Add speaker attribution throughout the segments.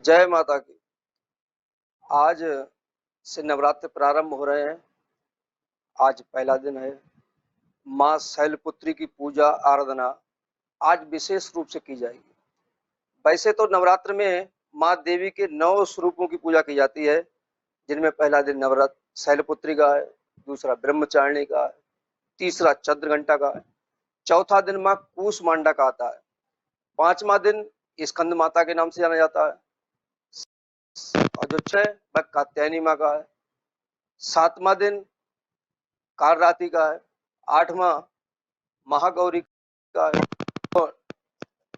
Speaker 1: जय माता की। आज से नवरात्र प्रारंभ हो रहे हैं। आज पहला दिन है। माँ शैलपुत्री की पूजा आराधना आज विशेष रूप से की जाएगी। वैसे तो नवरात्र में माँ देवी के 9 स्वरूपों की पूजा की जाती है, जिनमें पहला दिन नवरात्र शैलपुत्री का है, दूसरा ब्रह्मचारिणी का है, तीसरा चंद्रघंटा का है, चौथा दिन माँ कूष्मांडा का आता है, पांचवा दिन स्कंद माता के नाम से जाना जाता है, और जो छह वह कात्यायनी माँ का है, सातवां दिन कालरात्रि का है, आठवां महागौरी का है, और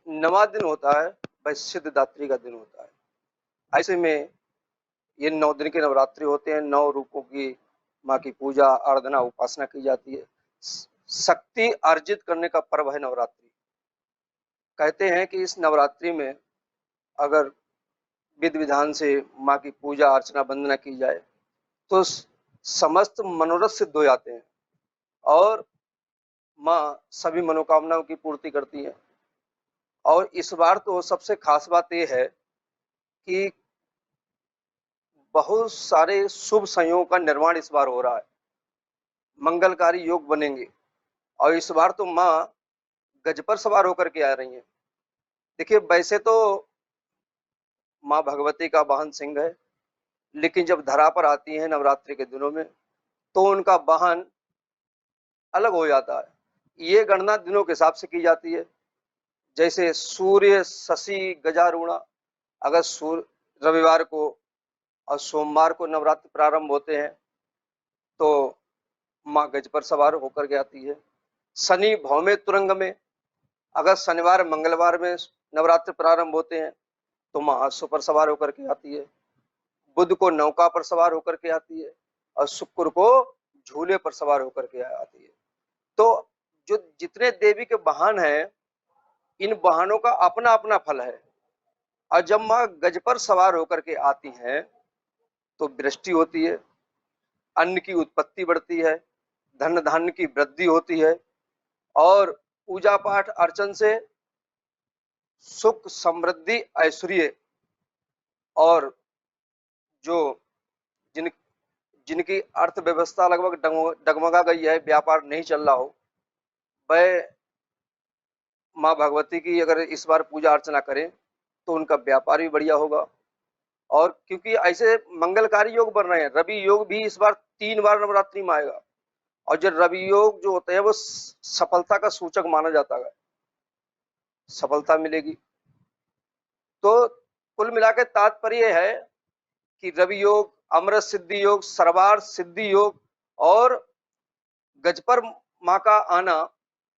Speaker 1: नवा दिन होता है वह सिद्धदात्री का दिन होता है। ऐसे में ये 9 दिन के नवरात्रि होते हैं। 9 रूपों की माँ की पूजा आराधना उपासना की जाती है। शक्ति अर्जित करने का पर्व है नवरात्रि। कहते हैं कि इस नवरात्रि में अगर विधि विधान से माँ की पूजा अर्चना वंदना की जाए तो समस्त मनोरथ सिद्ध हो जाते हैं और माँ सभी मनोकामनाओं की पूर्ति करती है। और इस बार तो सबसे खास बात यह है कि बहुत सारे शुभ संयोगों का निर्माण इस बार हो रहा है। मंगलकारी योग बनेंगे और इस बार तो माँ गज पर सवार होकर के आ रही हैं। देखिए, वैसे तो माँ भगवती का वाहन सिंह है, लेकिन जब धरा पर आती हैं नवरात्रि के दिनों में तो उनका वाहन अलग हो जाता है। ये गणना दिनों के हिसाब से की जाती है। जैसे सूर्य शशि गजारूढ़ा, अगर सूर्य रविवार को और सोमवार को नवरात्र प्रारंभ होते हैं तो माँ गज पर सवार होकर के आती है। शनि भौमे तुरंग में, अगर शनिवार मंगलवार में नवरात्र प्रारंभ होते हैं तो माँ अश्व पर सवार होकर के आती है। बुध को नौका पर सवार होकर के आती है और शुक्र को झूले पर सवार होकर के आती है। तो जो जितने देवी के वाहन हैं, इन वाहनों का अपना अपना फल है। और जब माँ गज पर सवार होकर के आती हैं तो वृष्टि होती है, अन्न की उत्पत्ति बढ़ती है, धन धान्य की वृद्धि होती है और पूजा पाठ अर्चन से सुख समृद्धि ऐश्वर्य और जो जिन जिनकी अर्थव्यवस्था लगभग डगमगा गई है, व्यापार नहीं चल रहा हो, वह माँ भगवती की अगर इस बार पूजा अर्चना करें तो उनका व्यापार भी बढ़िया होगा। और क्योंकि ऐसे मंगलकारी योग बन रहे हैं, रवि योग भी इस बार 3 बार नवरात्रि में आएगा और जो रवि योग जो होते हैं वो सफलता का सूचक माना जाता है, सफलता मिलेगी। तो कुल मिलाकर तात्पर्य है कि रवि योग, अमृत सिद्धि योग, सर्वार्थ सिद्धि योग और गज पर माँ का आना,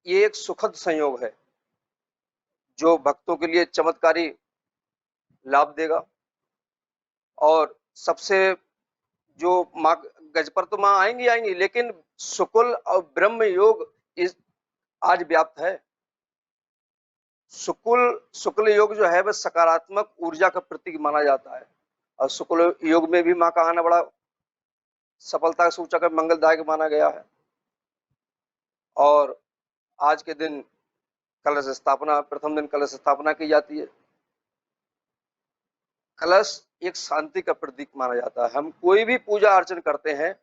Speaker 1: ये एक सुखद संयोग है जो भक्तों के लिए चमत्कारी लाभ देगा। और सबसे जो माँ गज पर तो माँ आएंगी आएंगी, लेकिन शुक्ल और ब्रह्म योग इस आज व्याप्त है। शुक्ल योग जो है वह सकारात्मक ऊर्जा का प्रतीक माना जाता है और शुक्ल योग में भी माँ का आना बड़ा सफलता का सूचक है, मंगलदायक माना गया है। और आज के दिन कलश स्थापना, प्रथम दिन कलश स्थापना की जाती है। कलश एक शांति का प्रतीक माना जाता है। हम कोई भी पूजा अर्चन करते हैं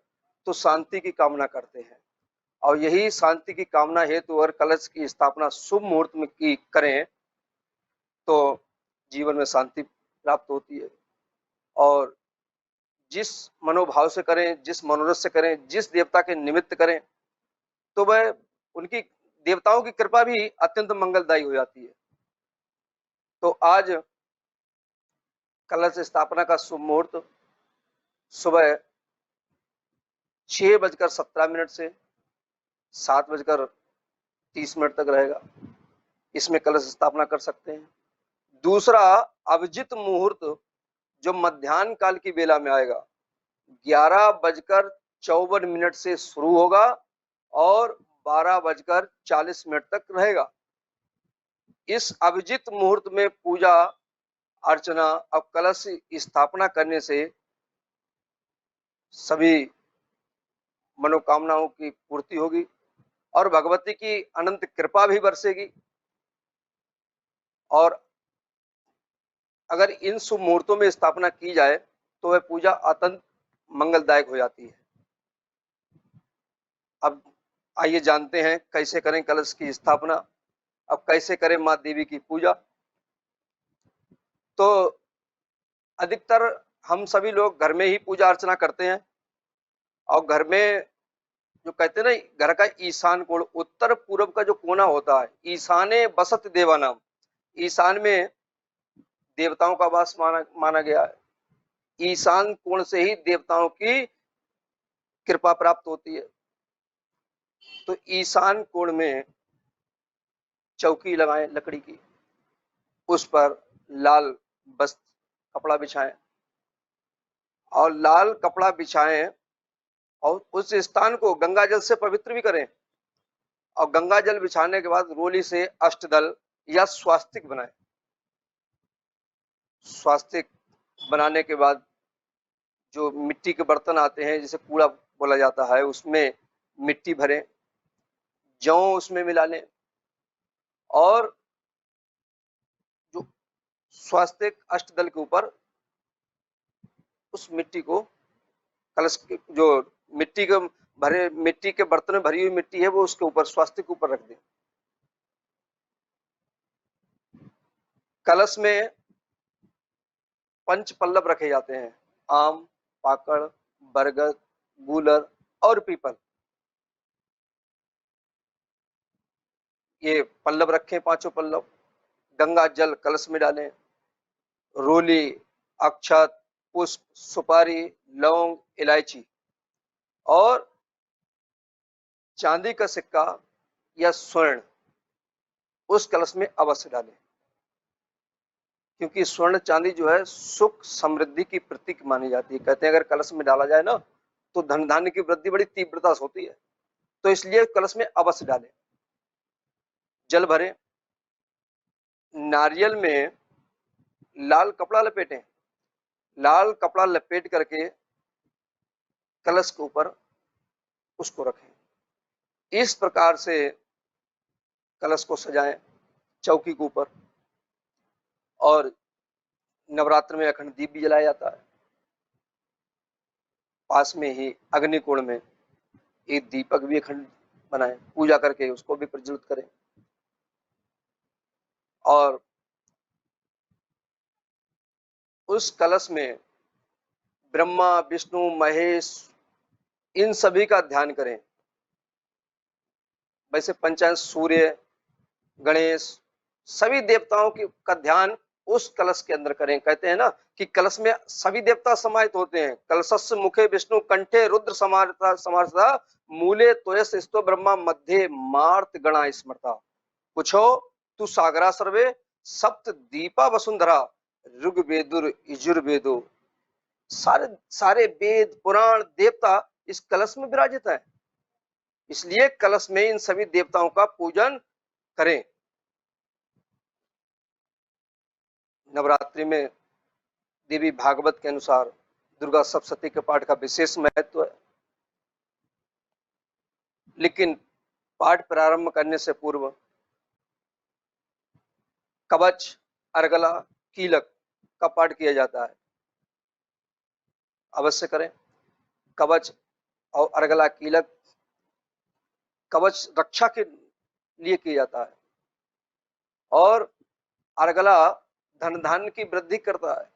Speaker 1: तो शांति की कामना करते हैं और यही शांति की कामना हेतु अगर कलश की स्थापना शुभ मुहूर्त में की करें तो जीवन में शांति प्राप्त होती है। और जिस मनोभाव से करें, जिस मनोरथ से करें, जिस देवता के निमित्त करें तो वह उनकी देवताओं की कृपा भी अत्यंत मंगलदायी हो जाती है। तो आज कलश स्थापना का शुभ मुहूर्त सुबह 6:17 से 7:30 तक रहेगा। इसमें कलश स्थापना कर सकते हैं। दूसरा अभिजित मुहूर्त जो मध्याह्न काल की बेला में आएगा, 11:54 से शुरू होगा और 12:40 तक रहेगा। इस अभिजित मुहूर्त में पूजा अर्चना और कलश स्थापना करने से सभी मनोकामनाओं की पूर्ति होगी और भगवती की अनंत कृपा भी बरसेगी। और अगर इन शुभ मुहूर्तों में स्थापना की जाए तो वह पूजा अत्यंत मंगलदायक हो जाती है। अब आइए जानते हैं कैसे करें कलश की स्थापना, अब कैसे करें माँ देवी की पूजा। तो अधिकतर हम सभी लोग घर में ही पूजा अर्चना करते हैं, और घर में जो कहते हैं ना, घर का ईशान कोण, उत्तर पूर्व का जो कोना होता है, ईशाने बसत देवानाम, ईशान में देवताओं का वास माना गया है। ईशान कोण से ही देवताओं की कृपा प्राप्त होती है। तो ईशान कोण में चौकी लगाएं लकड़ी की, उस पर लाल वस्त्र कपड़ा बिछाएं, और लाल कपड़ा बिछाएं और उस स्थान को गंगा जल से पवित्र भी करें, और गंगा जल बिछाने के बाद रोली से अष्टदल या स्वास्तिक बनाएं। स्वास्तिक बनाने के बाद जो मिट्टी के बर्तन आते हैं, जिसे कूड़ा बोला जाता है, उसमें मिट्टी भरें, जौ उसमें मिला लें, और जो स्वास्तिक अष्टदल के ऊपर उस मिट्टी को, कलश के जो मिट्टी के बर्तन में भरी हुई मिट्टी है, वो उसके ऊपर, स्वास्तिक के ऊपर रख दें। कलश में पंच पल्लव रखे जाते हैं, आम, पाकड़, बरगद, गूलर और पीपल। ये पल्लव रखें, पांचों पल्लव। गंगा जल कलश में डालें, रोली, अक्षत, पुष्प, सुपारी, लौंग, इलायची और चांदी का सिक्का या स्वर्ण उस कलश में अवश्य डालें, क्योंकि स्वर्ण चांदी जो है सुख समृद्धि की प्रतीक मानी जाती है। कहते हैं अगर कलश में डाला जाए ना, तो धन धान्य की वृद्धि बड़ी तीव्रता से होती है, तो इसलिए कलश में अवश्य डालें। जल भरें, नारियल में लाल कपड़ा लपेटें, लाल कपड़ा लपेट करके कलश के ऊपर उसको रखें। इस प्रकार से कलश को सजाएं चौकी के ऊपर। और नवरात्र में अखंड दीप भी जलाया जाता है। पास में ही अग्निकुंड में एक दीपक भी अखंड बनाएं, पूजा करके उसको भी प्रज्वलित करें। और उस कलश में ब्रह्मा, विष्णु, महेश, इन सभी का ध्यान करें। वैसे पंचायत सूर्य, गणेश, सभी देवताओं का ध्यान उस कलश के अंदर करें। कहते हैं ना कि कलश में सभी देवता समाहित होते हैं। कलशस्य मुखे विष्णु, कंठे रुद्र समार्था, मूले तोयस स्तो ब्रह्मा, मध्य मार्त गणा स्मृता। पूछो तू सागरा सर्वे, सप्त दीपा वसुंधरा, ऋग्वेदुर यजुर्वेदो। सारे सारे वेद, पुराण, देवता इस कलश में विराजित है। इसलिए कलश में इन सभी देवताओं का पूजन करें। नवरात्रि में देवी भागवत के अनुसार दुर्गा सप्तशती के पाठ का विशेष महत्व है। लेकिन पाठ प्रारंभ करने से पूर्व कवच, अर्गला, कीलक का पाठ किया जाता है। अवश्य करें। कवच और अर्गला, कीलक, कवच रक्षा के लिए किया जाता है, और अर्गला धन धान्य की वृद्धि करता है।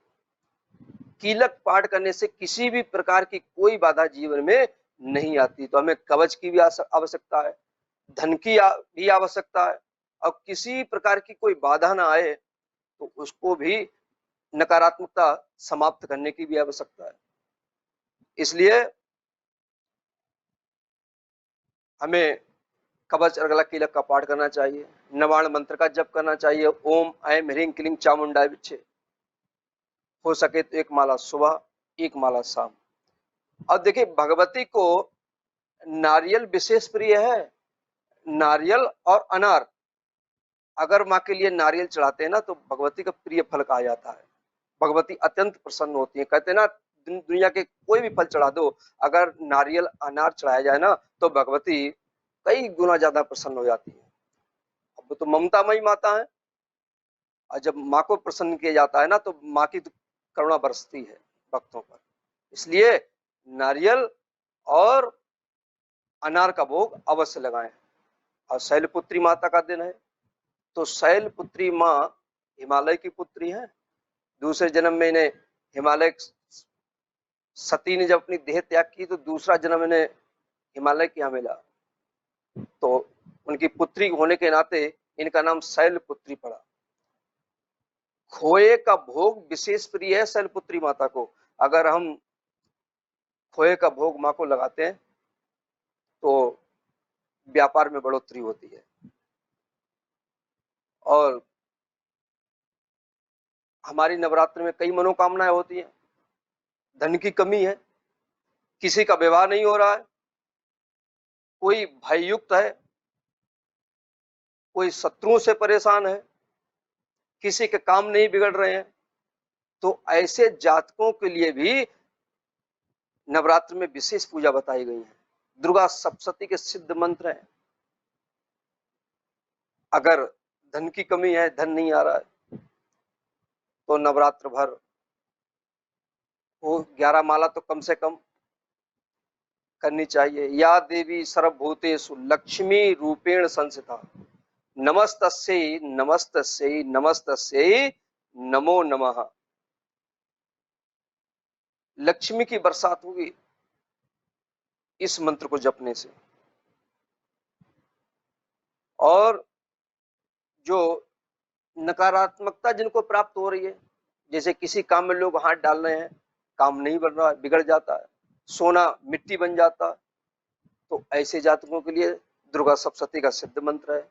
Speaker 1: कीलक पाठ करने से किसी भी प्रकार की कोई बाधा जीवन में नहीं आती। तो हमें कवच की भी आवश्यकता है, धन की भी आवश्यकता है, और किसी प्रकार की कोई बाधा ना आए तो उसको भी नकारात्मकता समाप्त करने की भी आवश्यकता है। इसलिए हमें कवच, अर्गला, कीलक का पाठ करना चाहिए। नवाण मंत्र का जप करना चाहिए, ओम ऐं ह्रीं क्लीं चामुंडाय विच्चे। हो सके तो एक माला सुबह, एक माला शाम। अब देखिए, भगवती को नारियल विशेष प्रिय है। नारियल और अनार, अगर माँ के लिए नारियल चढ़ाते हैं ना, तो भगवती का प्रिय फल कहा जाता है। भगवती अत्यंत प्रसन्न होती है। कहते हैं ना, दुनिया के कोई भी फल चढ़ा दो, अगर नारियल, अनार चढ़ाया जाए ना, तो भगवती कई गुना ज्यादा प्रसन्न हो जाती है। अब तो ममतामयी माता है, और जब माँ को प्रसन्न किया जाता है ना, तो माँ की करुणा बरसती है भक्तों पर। इसलिए नारियल और अनार का भोग अवश्य लगाएं। और शैलपुत्री माता का दिन है, तो शैलपुत्री माँ हिमालय की पुत्री है। दूसरे जन्म में इन्हें हिमालय, सती ने जब अपनी देह त्याग की तो दूसरा जन्म इन्हें हिमालय की यहाँ मिला, तो उनकी पुत्री होने के नाते इनका नाम शैलपुत्री पड़ा। खोए का भोग विशेष प्रिय है शैलपुत्री माता को। अगर हम खोए का भोग माँ को लगाते हैं तो व्यापार में बढ़ोतरी होती है। और हमारी नवरात्र में कई मनोकामनाएं होती हैं। धन की कमी है, किसी का विवाह नहीं हो रहा है, कोई भययुक्त है, कोई शत्रुओं से परेशान है, किसी के काम नहीं बिगड़ रहे हैं, तो ऐसे जातकों के लिए भी नवरात्र में विशेष पूजा बताई गई है। दुर्गा सप्तशती के सिद्ध मंत्र हैं। अगर धन की कमी है, धन नहीं आ रहा है, तो नवरात्र भर वो 11 माला तो कम से कम करनी चाहिए। या देवी सर्वभूतेषु लक्ष्मी रूपेण संस्थिता नमस्तस्यै नमस्तस्यै नमस्तस्यै नमो नमः। लक्ष्मी की बरसात होगी इस मंत्र को जपने से। और जो नकारात्मकता जिनको प्राप्त हो रही है, जैसे किसी काम में लोग हाथ डाल रहे हैं, काम नहीं बन रहा है, बिगड़ जाता है, सोना मिट्टी बन जाता है, तो ऐसे जातकों के लिए दुर्गा सप्तशती का सिद्ध मंत्र है।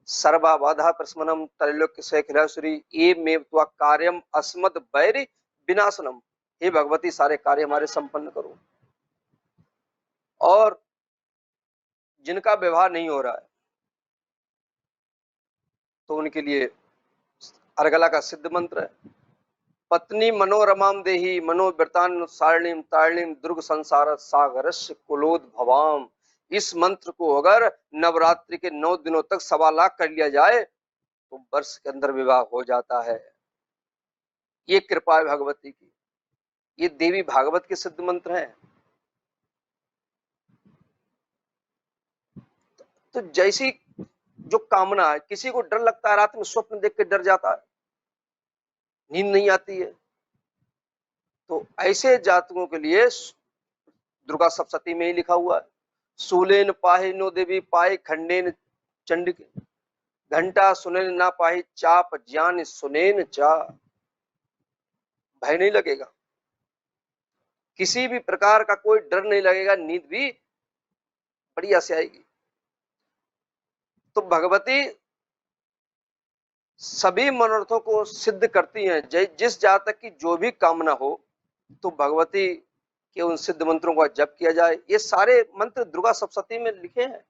Speaker 1: सर्वा बाधा प्रशमनम त्रैलोक्य शैखिलासुरी ये मेव त्वा कार्यम अस्मद वैरि विनाशनम। हे भगवती, सारे कार्य हमारे संपन्न करो। और जिनका विवाह नहीं हो रहा है तो उनके लिए अर्गला का सिद्ध मंत्र है। पत्नी मनोरमाम देही मनोवृतान सारणीम तारणीम दुर्ग संसार सागरस्य कुलोद्भवाम। इस मंत्र को अगर नवरात्रि के 9 दिनों तक 1.25 लाख कर लिया जाए तो वर्ष के अंदर विवाह हो जाता है। ये कृपा है भगवती की। ये देवी भागवत के सिद्ध मंत्र हैं। तो जैसी जो कामना है, किसी को डर लगता है, रात में स्वप्न देख के डर जाता है, नींद नहीं आती है, तो ऐसे जातकों के लिए दुर्गा सप्तशती में ही लिखा हुआ है, सूलेन पाहि नो देवी पाए खंडेन चंड के घंटा सुनेन ना पाहि चाप ज्ञान सुनेन चा। भय नहीं लगेगा, किसी भी प्रकार का कोई डर नहीं लगेगा, नींद भी बढ़िया से आएगी। तो भगवती सभी मनोरथों को सिद्ध करती हैं। जिस जातक की जो भी कामना हो तो भगवती के उन सिद्ध मंत्रों का जप किया जाए। ये सारे मंत्र दुर्गा सप्तशती में लिखे हैं।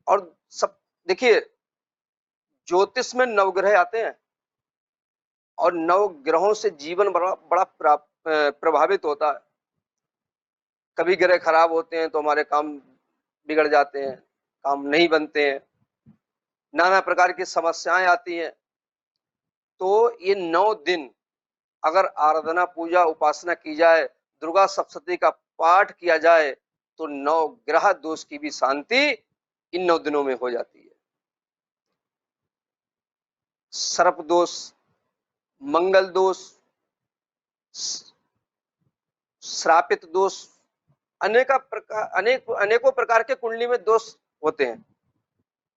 Speaker 1: और सब देखिए, ज्योतिष में नवग्रह आते हैं और नवग्रहों से जीवन बड़ा बड़ा प्रभावित होता है। कभी ग्रह खराब होते हैं तो हमारे काम बिगड़ जाते हैं, काम नहीं बनते हैं, नाना प्रकार की समस्याएं आती हैं। तो ये 9 दिन अगर आराधना पूजा उपासना की जाए, दुर्गा सप्तशती का पाठ किया जाए, तो 9 ग्रह दोष की भी शांति इन 9 दिनों में हो जाती है। सर्प दोष, मंगल दोष, श्रापित दोष, अनेकों प्रकार के कुंडली में दोष होते हैं।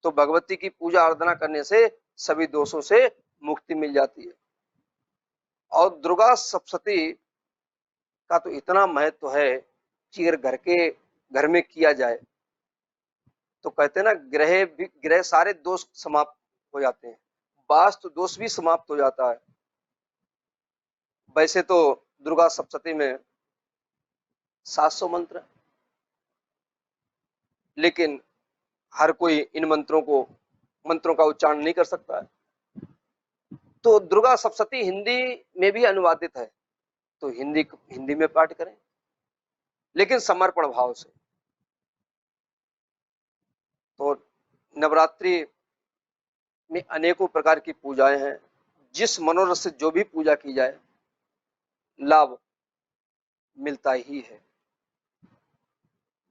Speaker 1: तो भगवती की पूजा आराधना करने से सभी दोषों से मुक्ति मिल जाती है। और दुर्गा सप्तशती का तो इतना महत्व है कि अगर घर में किया जाए तो कहते हैं ना, ग्रह सारे दोष समाप्त हो जाते हैं, वास्तु दोष भी समाप्त हो जाता है। वैसे तो दुर्गा सप्तशती में 700 मंत्र, लेकिन हर कोई इन मंत्रों का उच्चारण नहीं कर सकता है। तो दुर्गा सप्तशती हिंदी में भी अनुवादित है, तो हिंदी में पाठ करें, लेकिन समर्पण भाव से। तो नवरात्रि में अनेकों प्रकार की पूजाएं हैं। जिस मनोरथ से जो भी पूजा की जाए लाभ मिलता ही है।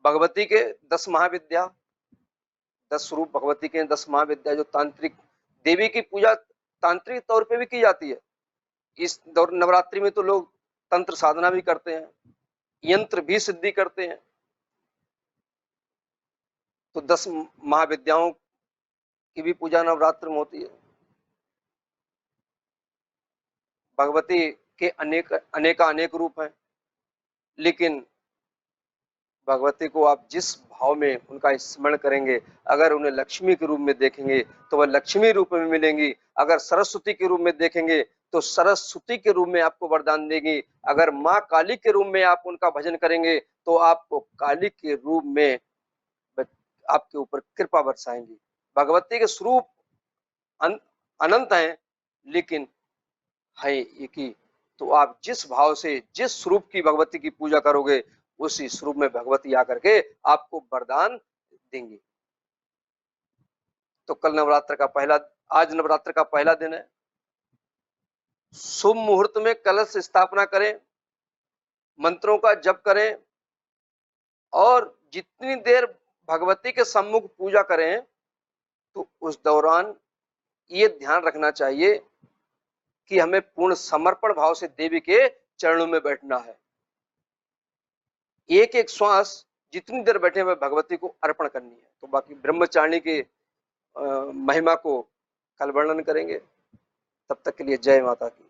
Speaker 1: भगवती के 10 महाविद्या, 10 रूप भगवती के 10 महाविद्या जो तांत्रिक देवी की पूजा तांत्रिक तौर पे भी की जाती है। इस दौर नवरात्रि में तो लोग तंत्र साधना भी करते हैं, यंत्र भी सिद्धि करते हैं। तो 10 महाविद्याओं की भी पूजा नवरात्र में होती है। भगवती के अनेक रूप हैं, लेकिन भगवती को आप जिस भाव में उनका स्मरण करेंगे, अगर उन्हें लक्ष्मी के रूप में देखेंगे तो वह लक्ष्मी रूप में मिलेंगी, अगर सरस्वती के रूप में देखेंगे तो सरस्वती के रूप में आपको वरदान देंगी, अगर माँ काली के रूप में आप उनका भजन करेंगे तो आपको काली के रूप में आपके ऊपर कृपा बरसाएंगी। भगवती के स्वरूप अनंत हैं, लेकिन है एक ही। तो आप जिस भाव से जिस स्वरूप की भगवती की पूजा करोगे, उसी स्वरूप में भगवती आकर के आपको वरदान देंगी। तो कल नवरात्र का आज नवरात्र का पहला दिन है। शुभ मुहूर्त में कलश स्थापना करें, मंत्रों का जप करें और जितनी देर भगवती के सम्मुख पूजा करें, तो उस दौरान ये ध्यान रखना चाहिए कि हमें पूर्ण समर्पण भाव से देवी के चरणों में बैठना है। एक एक श्वास जितनी देर बैठे हुए भगवती को अर्पण करनी है। तो बाकी ब्रह्मचारिणी की महिमा को कल वर्णन करेंगे। तब तक के लिए जय माता की।